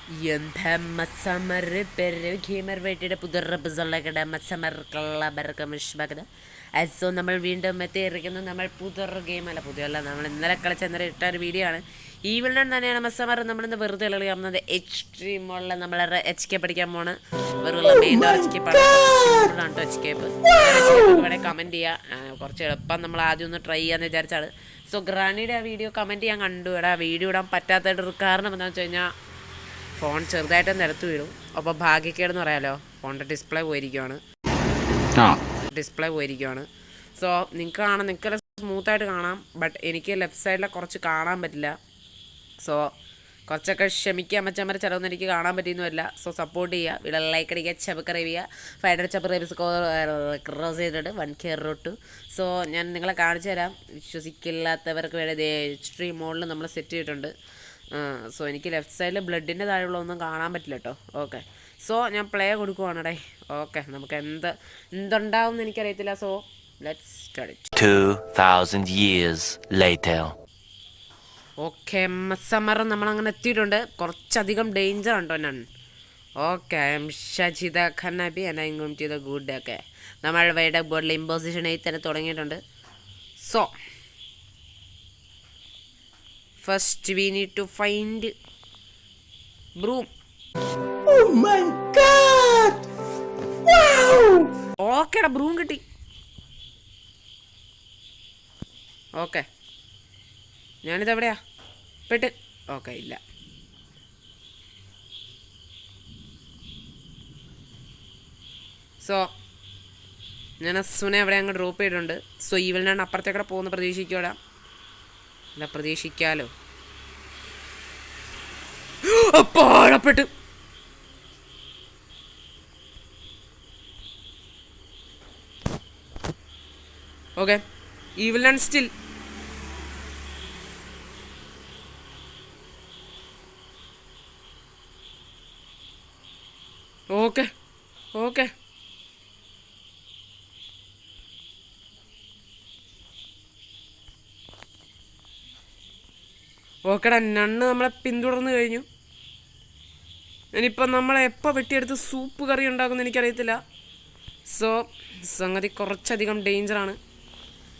مسمر بركيمر ويتي പുതിയ ബസലകട മസമർക്കുള്ള ബർക്കമിഷ്ബകട അസോ നമ്മൾ വീണ്ടും എത്തിയിരിക്കുന്നു. നമ്മൾ പുതിയൊരു ഗെയിമല്ല, പുതിയല്ല, നമ്മൾ ഇന്നലെ കളിച്ച ഇന്നലെ ഇട്ട ഒരു വീഡിയോ ആണ്. ഈ വില്ലൻ തന്നെയാണ് മസമർ. നമ്മളിന്ന് വെറുതെ കളിയാവുന്നത് എക്സ്ട്രീമുള്ള നമ്മൾ എച്ച് കെ പഠിക്കാൻ പോണ്. വെറുതെ മെയിൻ എച്ച് കെ പഠിക്കാണ്. എച്ച് കെ വേണേൽ കമൻറ്റ് ചെയ്യുക. കുറച്ച് എളുപ്പം നമ്മൾ ആദ്യം ഒന്ന് ട്രൈ ചെയ്യാമെന്ന് വിചാരിച്ചാണ്. സോ ഗ്രാനിയുടെ ആ വീഡിയോ കമൻറ്റ് ചെയ്യാൻ കണ്ടു. എടാ വീഡിയോ ഇടാൻ പറ്റാത്തതായിട്ടൊരു കാരണം എന്താണെന്ന് വെച്ച് കഴിഞ്ഞാൽ ഫോൺ ചെറുതായിട്ട് നിരത്ത് വീഴും. അപ്പോൾ ഭാഗ്യക്കേടെന്ന് പറയാമല്ലോ, ഫോണിൻ്റെ ഡിസ്പ്ലേ പോയിരിക്കുവാണ്. സോ നിങ്ങൾക്ക് സ്മൂത്തായിട്ട് കാണാം, ബട്ട് എനിക്ക് ലെഫ്റ്റ് സൈഡിലെ കുറച്ച് കാണാൻ പറ്റില്ല. സോ കുറച്ചൊക്കെ ക്ഷമിക്കാൻ മച്ചമ്മരെ ചിലവൊന്നും എനിക്ക് കാണാൻ പറ്റിയൊന്നുമില്ല. സോ സപ്പോർട്ട് ചെയ്യുക, വീഡിയോ ലൈക്ക് അടിക്കുക, സബ്സ്ക്രൈബ് ചെയ്യുക. 500 സബ്സ്ക്രൈബേഴ്സ് ക്രോസ് ചെയ്തിട്ട് 1K റോട്ട്. സോ ഞാൻ നിങ്ങളെ കാണിച്ചു തരാം. വിശ്വസിക്കില്ലാത്തവർക്ക് വേണ്ടി എക്സ്ട്രീം മോഡിൽ നമ്മൾ സെറ്റ് ചെയ്തിട്ടുണ്ട്. സോ എനിക്ക് ലെഫ്റ്റ് സൈഡിൽ ബ്ലഡിൻ്റെ താഴെയുള്ള ഒന്നും കാണാൻ പറ്റില്ല കേട്ടോ. ഓക്കെ, സോ ഞാൻ പ്ലേ കൊടുക്കുവാണേ. ഓക്കെ, നമുക്ക് എന്തുണ്ടാവും എന്ന് എനിക്കറിയത്തില്ല. So let's start it. 2000 years later. Okay, മസമർ നമ്മളങ്ങനെ എത്തിയിട്ടുണ്ട്. കുറച്ചധികം ഡേഞ്ചർ ഉണ്ടോ ഞാൻ. ഓക്കെ, ഐ എം ഷജിത ഖന്നബി and I'm going to the good. Okay, നമ്മൾ വൈഡ് ബോർഡിൽ ഇമ്പോസിഷൻ 8 തന്നെ തുടങ്ങിയിട്ടുണ്ട്. So first we need to find broom. Oh my god! Wow! Okay, da broom കിട്ടി. ഓക്കെ, ഞാനിത് എവിടെയാ പെട്ട്. ഓക്കെ, ഇല്ല. സോ ഞാൻ അസുനെ അവിടെ അങ്ങ് ഡ്രോപ്പ് ചെയ്തിട്ടുണ്ട്. സോ ഈവലിനാണ് അപ്പുറത്തേക്കൂടെ പോകുന്ന പ്രതീക്ഷിക്കൂടാ. അല്ല, പ്രതീക്ഷിക്കാലോ. പാഴപ്പെട്ട്. Okay, evil and still. Okay okay, ഓക്കെടാ, നണ്ണ് നമ്മളെ പിന്തുടർന്ന് കഴിഞ്ഞു. ഇനിയിപ്പം നമ്മളെ എപ്പോൾ വെട്ടിയെടുത്ത് സൂപ്പ് കറി ഉണ്ടാക്കുമെന്ന് എനിക്കറിയത്തില്ല. സോ സംഗതി കുറച്ചധികം ഡേഞ്ചറാണ്.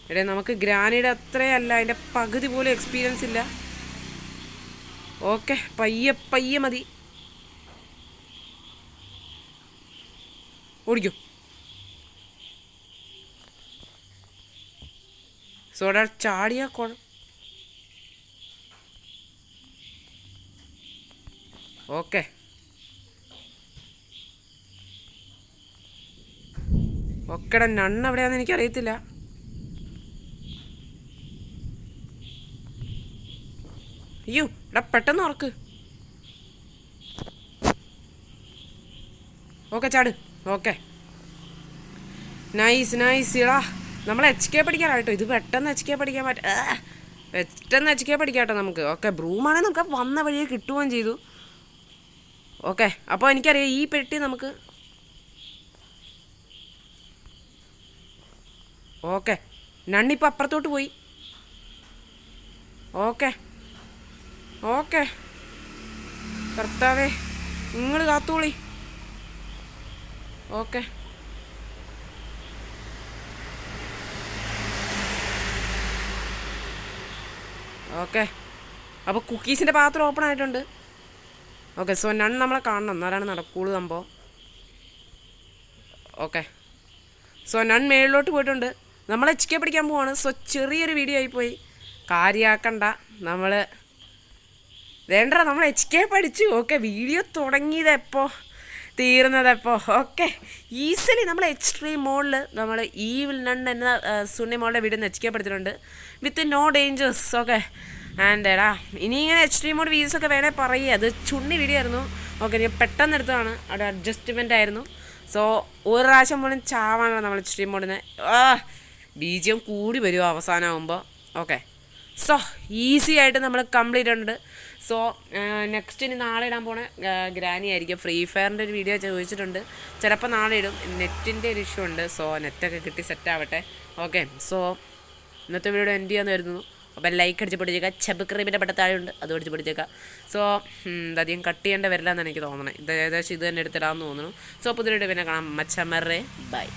എടേ, നമുക്ക് ഗ്രാനിയുടെ അത്രയല്ല, അതിൻ്റെ പകുതി പോലും എക്സ്പീരിയൻസ് ഇല്ല. ഓക്കെ, പയ്യെ മതി. ഓടിക്കോ. സോടാ ചാടിയാ ഓക്കെ, ഓക്കെടാ, നണ്ണ് എവിടെയാണെന്ന് എനിക്കറിയത്തില്ല. അയ്യോ എടാ, പെട്ടെന്ന് ഓർക്ക്. ഓക്കെ, ചാട്. Okay, nice. ഇടാ, നമ്മൾ എച്ച് കെ പഠിക്കാനായിട്ടോ. ഇത് പെട്ടെന്ന് എച്ച് കെ പഠിക്കാൻ പെട്ടെന്ന് എച്ച് കെ പഠിക്കാട്ടോ നമുക്ക്. ഓക്കെ, ബ്രൂമാണെങ്കിൽ നമുക്ക് വന്ന വഴിയെ കിട്ടുകയും ചെയ്തു. ഓക്കെ, അപ്പോൾ എനിക്കറിയാം ഈ പെട്ടി നമുക്ക്. ഓക്കെ, നണ്ണിപ്പോൾ അപ്പുറത്തോട്ട് പോയി. ഓക്കെ കർത്താവേ, നിങ്ങൾ കാത്തോളി. ഓക്കെ, അപ്പോൾ കുക്കീസിൻ്റെ പാത്രം ഓപ്പൺ ആയിട്ടുണ്ട്. ഓക്കെ, സോ നണ്ണ് നമ്മളെ കാണണം, എന്നാലാണ് നടക്കുള്ളൂ സംഭവം. ഓക്കെ, സോ നണ്ണ് മേളിലോട്ട് പോയിട്ടുണ്ട്. നമ്മൾ എച്ച് കെ പിടിക്കാൻ പോവാണ്. സോ ചെറിയൊരു വീഡിയോ ആയിപ്പോയി, കാര്യമാക്കണ്ട. നമ്മൾ നമ്മൾ എച്ച് കെ പഠിച്ചു. ഓക്കെ, വീഡിയോ തുടങ്ങിയതെപ്പോൾ തീർന്നതെപ്പോൾ. ഓക്കെ, ഈസിലി നമ്മൾ എക്സ്ട്രീം മോഡിൽ നമ്മൾ ഈവിൽ നണ്ണ് എന്ന സുന്നി മോളുടെ വീഡിയോ എച്ച് കെ പഠിച്ചിട്ടുണ്ട് with no dangers. Okay, and എടാ, ഇനി ഇങ്ങനെ എക്സ്ട്രീം മോഡ് വീഡിയോസൊക്കെ വേണേൽ പറയുക. അത് ചുണ്ണി വീഡിയോ ആയിരുന്നു. ഓക്കെ, ഞാൻ പെട്ടെന്ന് എടുത്തതാണ്, അവിടെ അഡ്ജസ്റ്റ്മെൻ്റ് ആയിരുന്നു. സോ ഒരു പ്രാവശ്യം പോലും ചാവാണല്ലോ നമ്മൾ എക്സ്ട്രീം മോഡിന്. ബീജിയം കൂടി വരുമോ അവസാനമാകുമ്പോൾ. ഓക്കെ, സോ ഈസി ആയിട്ട് നമ്മൾ കംപ്ലീറ്റ് ഉണ്ട്. സോ നെക്സ്റ്റ് ഇനി നാളെ ഇടാൻ പോണ ഗ്രാനി ആയിരിക്കും. ഫ്രീ ഫയറിൻ്റെ ഒരു വീഡിയോ ചോദിച്ചിട്ടുണ്ട്, ചിലപ്പോൾ നാളെ ഇടും. നെറ്റിൻ്റെ ഒരു ഇഷ്യൂ ഉണ്ട്. സോ നെറ്റൊക്കെ കിട്ടി സെറ്റ് ആവട്ടെ. ഓക്കെ, സോ ഇന്നത്തെ വീഡിയോ എൻഡ് ചെയ്യാൻ വരുന്നു. അപ്പം ലൈക്ക് അടിച്ച് പൊടിച്ചേക്കുക. സബ്സ്ക്രൈബിൻ്റെ ബട്ടൺ താഴെയുണ്ട്, അത് അടിച്ച് പൊടിച്ചേക്കുക. സോ അധികം കട്ട് ചെയ്യേണ്ട വരില്ല എന്നാണ് എനിക്ക് തോന്നുന്നത്. ഇത് ഏകദേശം ഇത് തന്നെ എടുത്തിടാമെന്ന് തോന്നുന്നു. സോ പുതിയൊരു പിന്നെ കാണാം. മച്ചമറേ ബൈ.